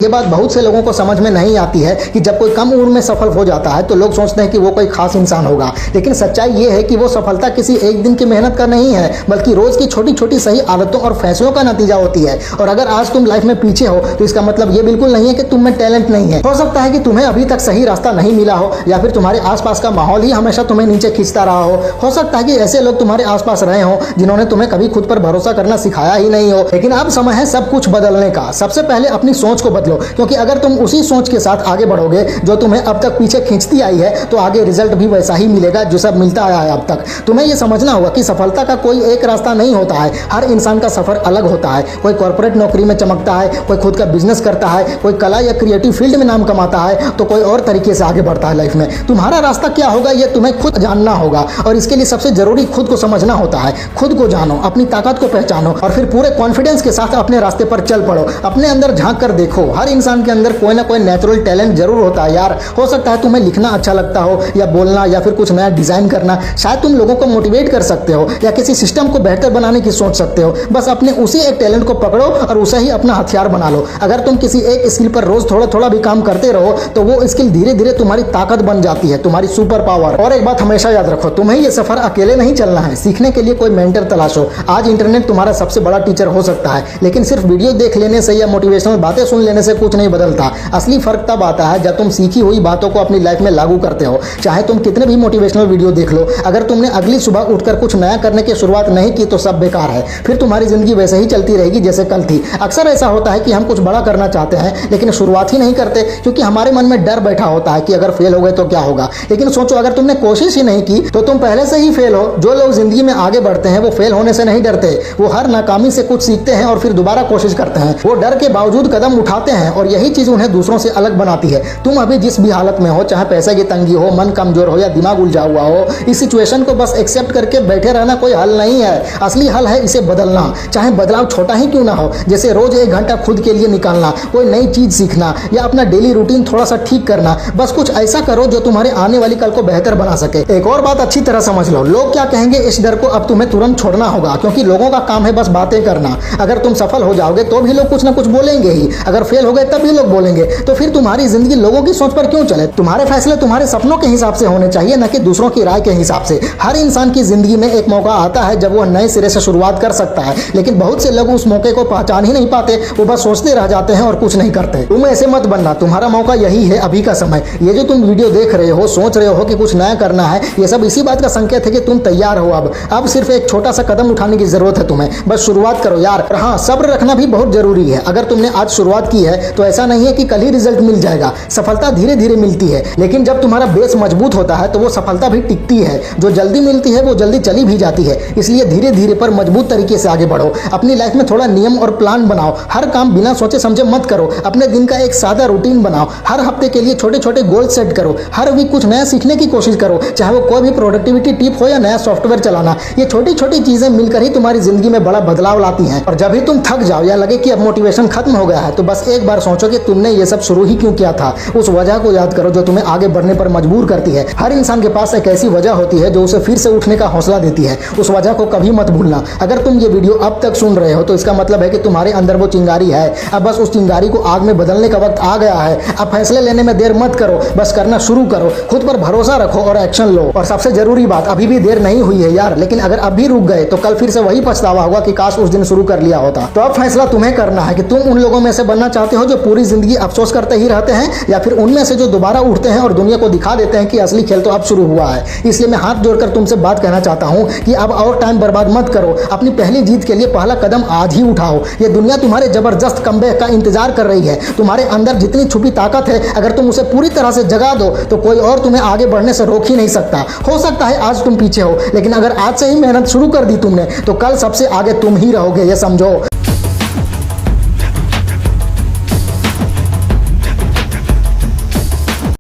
ये बात बहुत से लोगों को समझ में नहीं आती है कि जब कोई कम उम्र में सफल हो जाता है तो लोग सोचते हैं कि वो कोई खास इंसान होगा, लेकिन सच्चाई ये है कि वो सफलता किसी एक दिन की मेहनत का नहीं है, बल्कि रोज की छोटी छोटी सही आदतों और फैसलों का नतीजा होती है। और अगर आज तुम लाइफ में पीछे हो तो इसका मतलब ये बिल्कुल नहीं है कि तुम में टैलेंट नहीं है। हो सकता है कि तुम्हें अभी तक सही रास्ता नहीं मिला हो, या फिर तुम्हारे आसपास का माहौल ही हमेशा तुम्हें नीचे खींचता रहा हो सकता है कि ऐसे लोग तुम्हारे आसपास रहे हो जिन्होंने तुम्हें कभी खुद पर भरोसा करना सिखाया ही नहीं हो। लेकिन अब समय है सब कुछ बदलने का। सबसे पहले अपनी सोच को बदलो, क्योंकि अगर तुम उसी सोच के साथ आगे बढ़ोगे जो तुम्हें अब तक पीछे खींचती आई है, तो आगे रिजल्ट भी वैसा ही मिलेगा जो सब मिलता आया है अब तक। तुम्हें यह समझना होगा कि सफलता का कोई एक रास्ता नहीं होता है। हर इंसान का सफर अलग होता है। कोई कॉर्पोरेट नौकरी में चमकता है, कोई खुद का बिजनेस करता है, कोई कला या क्रिएटिव फील्ड में नाम कमाता है, तो कोई और तरीके से आगे बढ़ता है लाइफ में। तुम्हारा रास्ता क्या होगा यह तुम्हें खुद जानना होगा, और इसके लिए सबसे जरूरी खुद को समझना होता है। खुद को जानो, अपनी ताकत को पहचानो, और फिर पूरे कॉन्फिडेंस के साथ अपने रास्ते पर चल पड़ो। अपने अंदर झांक कर देखो, हर इंसान के अंदर कोई ना कोई नेचुरल टैलेंट जरूर होता है यार। हो सकता है तुम्हें लिखना अच्छा लगता हो, या बोलना, या फिर कुछ नया डिजाइन करना। शायद तुम लोगों को मोटिवेट कर सकते हो, या किसी सिस्टम को बेहतर बनाने की सोच सकते हो। बस अपने उसी एक टैलेंट को पकड़ो और उसे ही अपना हथियार बना लो। अगर तुम किसी एक स्किल पर रोज थोड़ा थोड़ा भी काम करते रहो तो वो स्किल धीरे धीरे तुम्हारी ताकत बन जाती है, तुम्हारी सुपर पावर। और एक बात हमेशा याद रखो, तुम्हें ये सफर अकेले नहीं चलना है। सीखने के लिए कोई मेंटर तलाशो। आज इंटरनेट तुम्हारा सबसे बड़ा टीचर हो सकता है, लेकिन सिर्फ वीडियो देख लेने से या मोटिवेशनल बातें सुन लेने से कुछ नहीं बदलता। असली फर्क तब आता है जब तुम सीखी हुई बातों को अपनी लाइफ में लागू करते हो। चाहे तुम कितने भी मोटिवेशनल वीडियो देख लो, अगर तुमने अगली सुबह उठकर कुछ नया करने की शुरुआत नहीं की तो सब बेकार है। फिर तुम्हारी जिंदगी वैसे ही चलती रहेगी जैसे कल थी। अक्सर ऐसा होता है कि हम कुछ बड़ा करना चाहते हैं लेकिन शुरुआत ही नहीं करते, क्योंकि हमारे मन में डर बैठा होता है कि अगर फेल हो गए तो क्या होगा। लेकिन सोचो, अगर तुमने कोशिश ही नहीं की तो तुम पहले से ही फेल हो। जो लोग जिंदगी में आगे बढ़ते हैं वो फेल होने से नहीं डरते, वो हर नाकामी से कुछ सीखते हैं और फिर दोबारा कोशिश करते हैं। वो डर के बावजूद कदम उठाते हैं, और यही चीज उन्हें दूसरों से अलग बनाती है। तुम अभी जिस भी हालत में हो, चाहे पैसे की तंगी हो, मन कमजोर हो, या दिमाग उलझा हुआ हो, इस सिचुएशन को बस एक्सेप्ट करके बैठे रहना कोई हल नहीं है। असली हल है इसे बदलना। चाहे बदलाव छोटा ही क्यों ना हो, जैसे रोज 1 घंटा खुद के लिए निकालना, कोई नई चीज सीखना, या अपना डेली रूटीन थोड़ा सा ठीक करना। बस कुछ ऐसा करो जो तुम्हारे आने वाली कल को बेहतर बना सके। एक और बात अच्छी तरह समझ लो, लोग क्या कहेंगे इस डर को अब तुम्हें तुरंत छोड़ना होगा, क्योंकि लोगों का काम है बस बातें करना। अगर तुम सफल हो जाओगे तो भी लोग कुछ ना कुछ बोलेंगे ही, अगर फेल हो गए तब भी लोग बोलेंगे। तो फिर तुम्हारी जिंदगी लोगों की सोच पर क्यों चले? तुम्हारे फैसले तुम्हारे सपनों के हिसाब से होने चाहिए, न कि दूसरों की राय के हिसाब से। हर इंसान की जिंदगी में एक मौका आता है जब वो नए सिरे से शुरुआत कर सकता है, लेकिन बहुत से लोग उस मौके को पहचान ही नहीं पाते। वो बस सोचते रह जाते हैं और कुछ नहीं करते। तुम ऐसे मत बनना, तुम्हारा मौका यही है, अभी का समय। ये जो तुम वीडियो देख रहे हो, सोच रहे हो कि कुछ नया करना है, ये सब इसी बात का संकेत है कि तुम तैयार हो। अब सिर्फ एक छोटा सा कदम उठाने की जरूरत है तुम्हें। बस शुरुआत करो यार। और हाँ, सब्र रखना भी बहुत जरूरी है। अगर तुमने आज शुरुआत की है तो ऐसा नहीं है कि कल ही रिजल्ट मिल जाएगा। सफलता धीरे धीरे मिलती है, लेकिन जब तुम्हारा बेस मजबूत होता है तो वो सफलता भी टिकती है। जो जल्दी मिलती है वो जल्दी चली भी जाती है। इसलिए धीरे धीरे पर मजबूत तरीके से आगे बढ़ो। अपनी लाइफ में थोड़ा नियम और प्लान बनाओ। हर काम बिना सोचे समझे मत करो। अपने दिन का एक सादा रूटीन बनाओ। हर हफ्ते के लिए छोटे छोटे गोल सेट करो। हर वीक कुछ नया सीखने की कोशिश करो, चाहे वो कोई भी प्रोडक्टिविटी टिप हो या नया सॉफ्टवेयर चलाना। ये छोटी छोटी चीजें मिलकर ही तुम्हारी जिंदगी में बड़ा बदलाव लाती हैं। और जब भी तुम थक जाओ या लगे कि अब मोटिवेशन खत्म हो गया है, तो बस एक बार सोचो कि तुमने ये सब शुरू ही क्यों किया था। उस वजह को याद करो जो तुम्हें आगे बढ़ने पर मजबूर करती है। हर इंसान के पास एक ऐसी वजह होती है जो उसे फिर से उठने का हौसला देती है। उस वजह को कभी मत भूलना। अगर तुम ये वीडियो अब तक सुन रहे हो तो इसका मतलब है कि तुम्हारे अंदर वो चिंगारी है। अब बस उस चिंगारी को आग में बदलने का वक्त आ गया है। अब फैसले लेने में देर मत करो, बस करना शुरू करो। खुद पर भरोसा रखो और एक्शन लो। और सबसे जरूरी बात, अभी भी देर नहीं हुई है यार, लेकिन अगर अभी रुक गए तो कल फिर से वही पछतावा होगा कि काश उस दिन शुरू कर लिया होता। तो अब फैसला तुम्हें करना है कि तुम उन लोगों में से बनना चाहते हो जो पूरी जिंदगी अफसोस करते ही रहते हैं, या फिर उनमें से जो दोबारा उठते हैं और दुनिया को दिखा देते हैं कि असली खेल तो अब शुरू हुआ है। इसलिए मैं हाथ जोड़कर तुमसे बात कहना चाहता हूँ कि अब और टाइम बर्बाद मत करो। अपनी पहली जीत के लिए पहला कदम आज ही उठाओ। ये दुनिया तुम्हारे जबरदस्त कमबैक का इंतजार कर रही है। तुम्हारे अंदर जितनी छुपी ताकत है, अगर तुम उसे पूरी तरह से जगा दो तो कोई और तुम्हें आगे बढ़ने से रोक ही नहीं सकता। हो सकता है आज तुम पीछे हो, लेकिन अगर आज से ही मेहनत शुरू कर दी तुमने तो कल सबसे आगे तुम ही रहोगे, ये समझो।